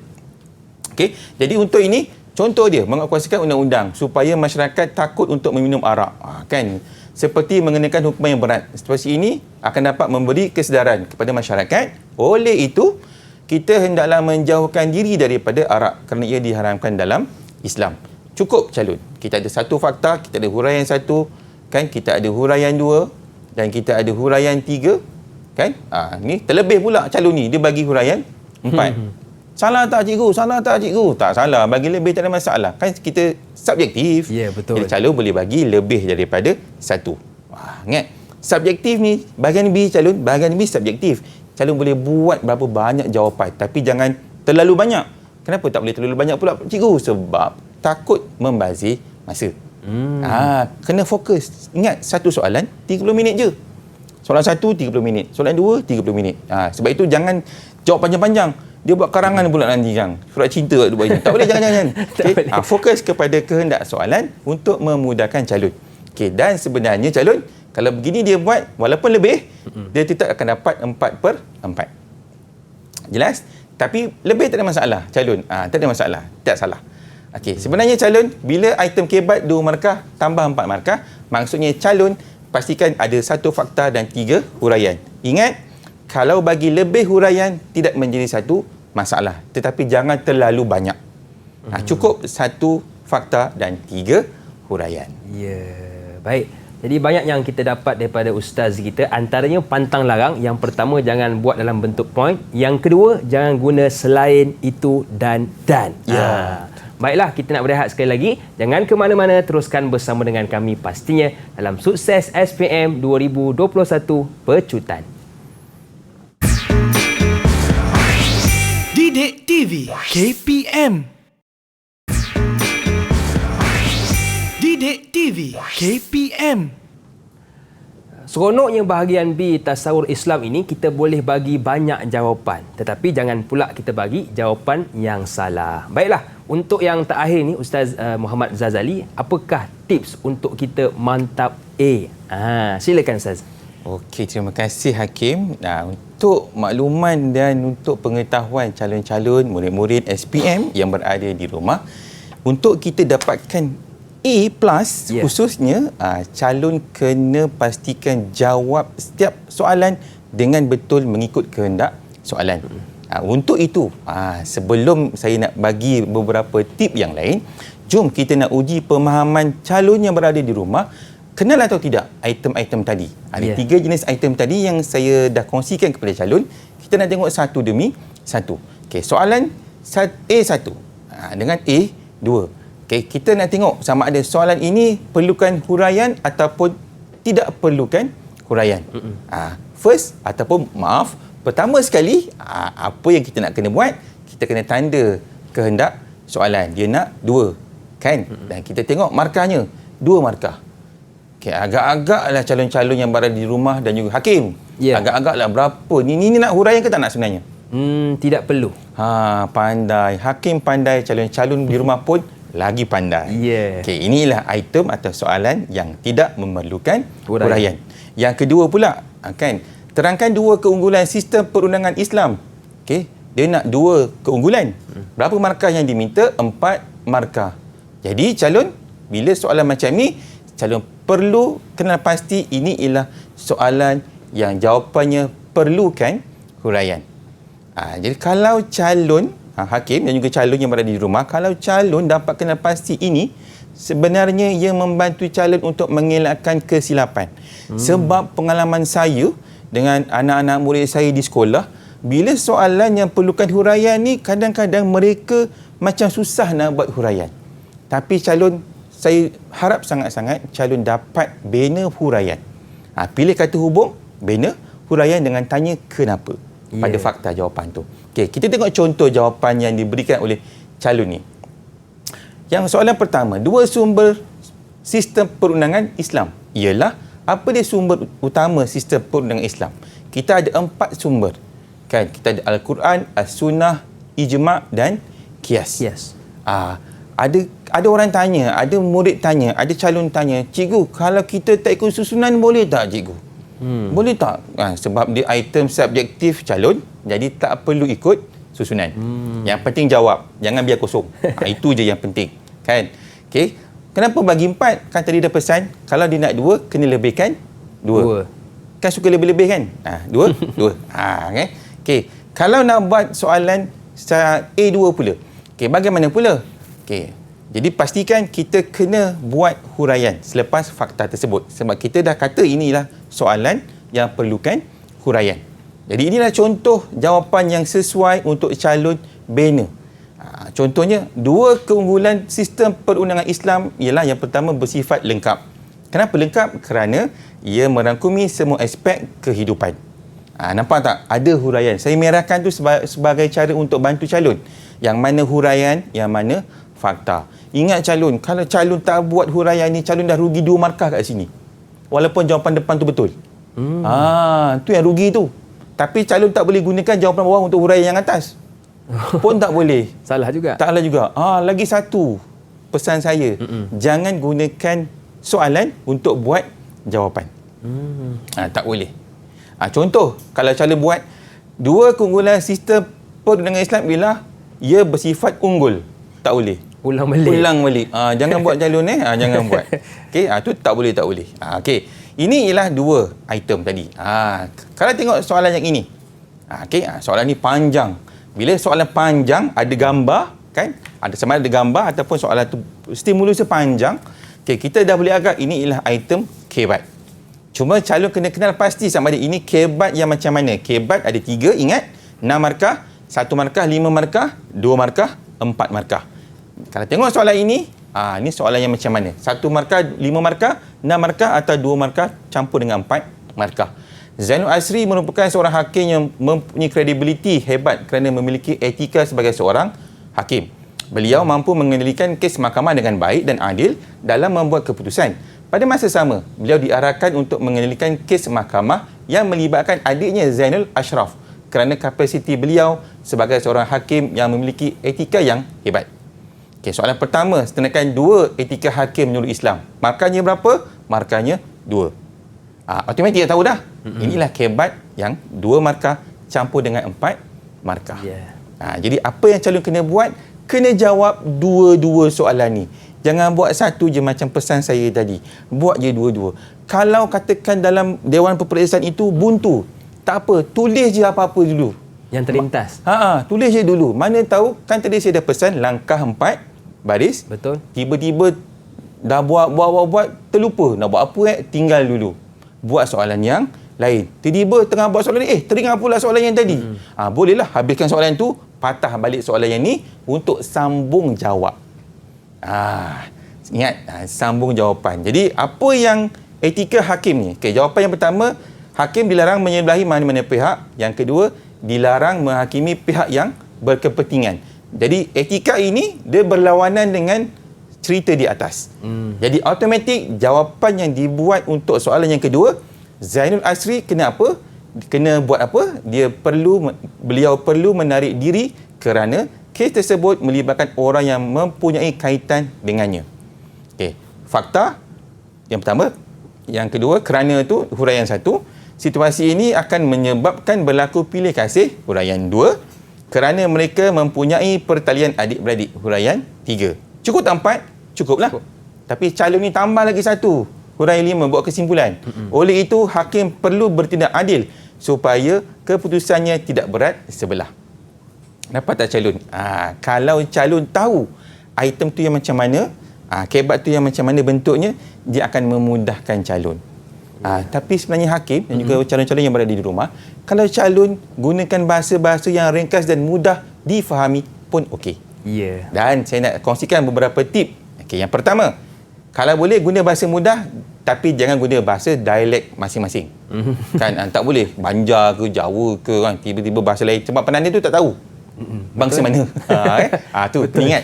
Jadi untuk ini contoh dia menguatkuasakan undang-undang supaya masyarakat takut untuk meminum arak. Kan seperti mengenakan hukuman yang berat. Situasi ini akan dapat memberi kesedaran kepada masyarakat. Oleh itu, kita hendaklah menjauhkan diri daripada arak kerana ia diharamkan dalam Islam. Cukup calon. Kita ada satu fakta, kita ada huraian satu, kan? Kita ada huraian dua dan kita ada huraian tiga, kan? Ni terlebih pula calon ni, dia bagi huraian empat. Salah tak cikgu? Salah tak cikgu? Tak salah. Bagi lebih tak ada masalah. Kan kita subjektif. Ya, betul. Jadi calon boleh bagi lebih daripada satu. Ingat, subjektif ni, bahagian B calon, bahagian B subjektif. Calon boleh buat berapa banyak jawapan. Tapi jangan terlalu banyak. Kenapa tak boleh terlalu banyak pula cikgu? Sebab takut membazir masa. Kena fokus. Ingat, satu soalan 30 minit je. Soalan satu 30 minit. Soalan dua 30 minit. Sebab itu jangan jawab panjang-panjang. Dia buat karangan pula nanti kan. Surat cinta tu buat. Tak boleh, jangan. Okay? Fokus kepada kehendak soalan untuk memudahkan calon. Okay. Dan sebenarnya calon, kalau begini dia buat, walaupun lebih, dia tetap akan dapat 4/4. Jelas? Tapi lebih tak ada masalah calon. Tak ada masalah. Tak salah. Okay. Sebenarnya calon, bila item kebat 2 markah tambah 4 markah, maksudnya calon pastikan ada 1 fakta dan 3 huraian. Ingat, kalau bagi lebih huraian tidak menjadi satu masalah, tetapi jangan terlalu banyak. Cukup 1 fakta dan 3 huraian. Ya, baik. Jadi banyak yang kita dapat daripada ustaz kita, antaranya pantang larang. Yang pertama, jangan buat dalam bentuk point. Yang kedua, jangan guna selain itu dan. Ya. Baiklah, kita nak berehat sekali lagi. Jangan ke mana-mana, teruskan bersama dengan kami pastinya dalam Sukses SPM 2021 Pecutan. Didik TV KPM. Didik TV KPM. Seronoknya bahagian B tasawur Islam ini, kita boleh bagi banyak jawapan. Tetapi jangan pula kita bagi jawapan yang salah. Baiklah, untuk yang terakhir ni, Ustaz Muhammad Zazali, apakah tips untuk kita mantap A? Silakan Ustaz. Okey, terima kasih Hakim. Untuk makluman dan untuk pengetahuan calon-calon murid-murid SPM yang berada di rumah, untuk kita dapatkan A+, khususnya calon kena pastikan jawab setiap soalan dengan betul mengikut kehendak soalan. Untuk itu, sebelum saya nak bagi beberapa tip yang lain, jom kita nak uji pemahaman calon yang berada di rumah. Kenal atau tidak item-item tadi? Ada 3 jenis item tadi yang saya dah kongsikan kepada calon. Kita nak tengok satu demi satu. Okey, soalan A1 dengan A2. Okey, kita nak tengok sama ada soalan ini perlukan huraian ataupun tidak perlukan huraian. First ataupun pertama sekali, apa yang kita nak kena buat? Kita kena tanda kehendak soalan. Dia nak 2, kan? Dan kita tengok markahnya, 2 markah. Okay, agak-agaklah calon-calon yang berada di rumah dan juga Hakim. Agak-agaklah berapa? Ni nak huraian ke tak nak sebenarnya? Tidak perlu. Pandai. Hakim pandai, calon-calon di rumah pun lagi pandai. Okay, inilah item atau soalan yang tidak memerlukan huraian. Yang kedua pula, kan, terangkan 2 keunggulan sistem perundangan Islam. Okay, dia nak 2 keunggulan. Berapa markah yang diminta? 4 markah. Jadi calon, bila soalan macam ni, calon perlu kenal pasti ini ialah soalan yang jawapannya perlukan huraian. Jadi kalau calon Hakim dan juga calon yang berada di rumah, kalau calon dapat kenal pasti ini, sebenarnya ia membantu calon untuk mengelakkan kesilapan. Sebab pengalaman saya dengan anak-anak murid saya di sekolah, bila soalan yang perlukan huraian ni, kadang-kadang mereka macam susah nak buat huraian. Tapi calon, saya harap sangat-sangat calon dapat bina huraian. Pilih kata hubung, bina huraian dengan tanya kenapa pada fakta jawapan tu. Okey, kita tengok contoh jawapan yang diberikan oleh calon ni. Yang soalan pertama, 2 sumber sistem perundangan Islam. Ialah, apa dia sumber utama sistem perundangan Islam? Kita ada 4 sumber. Kan, kita ada Al-Quran, As-Sunnah, Ijma' dan Qiyas. Ada orang tanya, ada murid tanya, ada calon tanya, cikgu, kalau kita tak ikut susunan boleh tak cikgu? Boleh tak? Sebab dia item subjektif calon, jadi tak perlu ikut susunan. Yang penting jawab, jangan biar kosong. Itu je yang penting, kan? Okey. Kenapa bagi 4? Kan tadi dah pesan, kalau dia nak 2, kena lebihkan 2. Kan suka lebih-lebih kan? 2, 2. Kan? Okey, kalau nak buat soalan A2 pula. Okey, bagaimana pula? Okey, jadi pastikan kita kena buat huraian selepas fakta tersebut. Sebab kita dah kata inilah soalan yang perlukan huraian. Jadi inilah contoh jawapan yang sesuai untuk calon bina. Contohnya, 2 keunggulan sistem perundangan Islam ialah yang pertama bersifat lengkap. Kenapa lengkap? Kerana ia merangkumi semua aspek kehidupan. Nampak tak? Ada huraian. Saya merahkan tu sebagai cara untuk bantu calon. Yang mana huraian, yang mana fakta. Ingat calon, kalau calon tak buat huraian ni, calon dah rugi 2 markah kat sini. Walaupun jawapan depan tu betul. Tu yang rugi tu. Tapi calon tak boleh gunakan jawapan bawah untuk huraian yang atas. Pun tak boleh. Salah juga. Taklah juga. Lagi satu pesan saya. Jangan gunakan soalan untuk buat jawapan. Tak boleh. Contoh, kalau calon buat 2 keunggulan sistem perundangan Islam ialah ia bersifat unggul. Tak boleh. Ulang balik. Jangan buat calon jangan buat. Okey, tu tak boleh. Okey. Ini ialah 2 item tadi. Kalau tengok soalan yang ini. Okey, soalan ni panjang. Bila soalan panjang ada gambar kan? Sama ada gambar ataupun soalan tu stimulusnya panjang. Okey, kita dah boleh agak ini ialah item kebat. Cuma calon kena kenal pasti sama ada ini kebat yang macam mana. Kebat ada 3, ingat. 6 markah, 1 markah, 5 markah, 2 markah, 4 markah. Kalau tengok soalan ini, ini soalan yang macam mana? 1 markah, 5 markah, 6 markah atau 2 markah campur dengan 4 markah. Zainul Asri merupakan seorang hakim yang mempunyai kredibiliti hebat kerana memiliki etika sebagai seorang hakim. Beliau mampu mengendalikan kes mahkamah dengan baik dan adil dalam membuat keputusan. Pada masa sama, beliau diarahkan untuk mengendalikan kes mahkamah yang melibatkan adiknya Zainul Ashraf kerana kapasiti beliau sebagai seorang hakim yang memiliki etika yang hebat. Okey, soalan pertama, setenakan 2 etika hakim menurut Islam. Markahnya berapa? Markahnya 2. Automatik dah tahu dah. Inilah kebat yang 2 markah campur dengan 4 markah. Jadi apa yang calon kena buat? Kena jawab 2 soalan ni. Jangan buat satu je macam pesan saya tadi. Buat je 2. Kalau katakan dalam Dewan Peperiksaan itu buntu, tak apa, tulis je apa-apa dulu. Yang terlintas. Tulis je dulu. Mana tahu, kan tadi saya dah pesan langkah 4 baris. Betul. Tiba-tiba dah buat, terlupa nak buat apa tinggal dulu. Buat soalan yang lain. Tiba-tiba tengah buat soalan ni, teringat pula soalan yang tadi. Bolehlah habiskan soalan tu, patah balik soalan yang ni untuk sambung jawab. Ingat, sambung jawapan. Jadi, apa yang etika hakim ni? Okey, jawapan yang pertama, hakim dilarang menyebelahi mana-mana pihak. Yang kedua, dilarang menghakimi pihak yang berkepentingan. Jadi, etika ini, dia berlawanan dengan cerita di atas. Jadi, automatik jawapan yang dibuat untuk soalan yang kedua, Zainul Asri kena apa? Kena buat apa? Beliau perlu menarik diri kerana kes tersebut melibatkan orang yang mempunyai kaitan dengannya. Okey, fakta yang pertama. Yang kedua, kerana itu huraian 1. Situasi ini akan menyebabkan berlaku pilih kasih, huraian 2. Kerana mereka mempunyai pertalian adik-beradik, huraian 3. Cukup tak 4? Cukuplah. Tapi calon ni tambah lagi 1, huraian 5 buat kesimpulan. Oleh itu, hakim perlu bertindak adil supaya keputusannya tidak berat sebelah. Dapat tak calon? Kalau calon tahu item tu yang macam mana, kebat tu yang macam mana bentuknya, dia akan memudahkan calon. Tapi sebenarnya hakim dan juga calon-calon yang berada di rumah, kalau calon gunakan bahasa-bahasa yang ringkas dan mudah difahami pun okey. Dan saya nak kongsikan beberapa tip. Okey, yang pertama, kalau boleh guna bahasa mudah, tapi jangan guna bahasa dialek masing-masing. Kan tak boleh Banjar ke Jawa ke kan, tiba-tiba bahasa lain sebab penanda tu tak tahu bangsa mana. Tu ingat.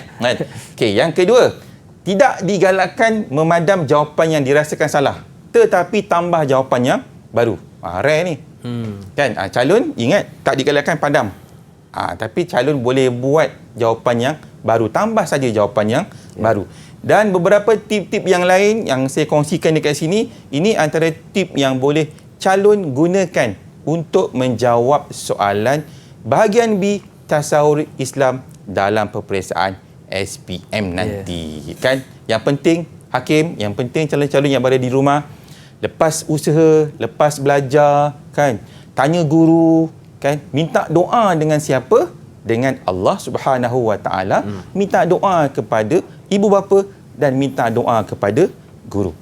Okey, yang kedua, tidak digalakkan memadam jawapan yang dirasakan salah, tetapi tambah jawapan yang baru. Rare ni. Kan calon ingat tak digalakkan padam. Tapi calon boleh buat jawapan yang baru, tambah saja jawapan yang baru. Dan beberapa tip-tip yang lain yang saya kongsikan dekat sini, ini antara tip yang boleh calon gunakan untuk menjawab soalan bahagian B tasawur Islam dalam peperiksaan SPM nanti. Kan yang penting Hakim, yang penting calon-calon yang berada di rumah, lepas usaha, lepas belajar, kan, tanya guru, kan, minta doa dengan siapa? Dengan Allah Subhanahu Wa Taala. Minta doa kepada ibu bapa dan minta doa kepada guru.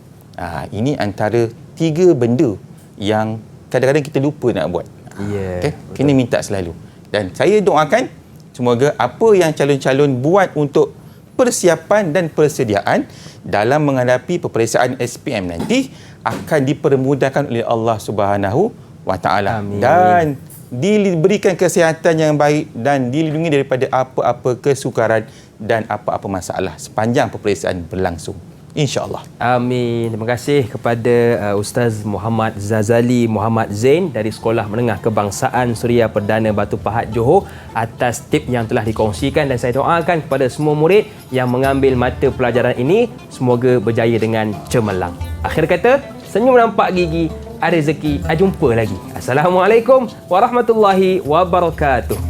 Ini antara 3 benda yang kadang-kadang kita lupa nak buat. Okay? Kena minta selalu. Dan saya doakan semoga apa yang calon-calon buat untuk persiapan dan persediaan dalam menghadapi peperiksaan SPM nanti akan dipermudahkan oleh Allah Subhanahu Wa Taala dan diberikan kesihatan yang baik dan dilindungi daripada apa-apa kesukaran dan apa-apa masalah sepanjang peperiksaan berlangsung. InsyaAllah. Amin. Terima kasih kepada Ustaz Muhammad Zazali Muhammad Zain dari Sekolah Menengah Kebangsaan Suria Perdana Batu Pahat Johor atas tip yang telah dikongsikan, dan saya doakan kepada semua murid yang mengambil mata pelajaran ini semoga berjaya dengan cemerlang. Akhir kata, senyum nampak gigi, ada rezeki, jumpa lagi. Assalamualaikum warahmatullahi wabarakatuh.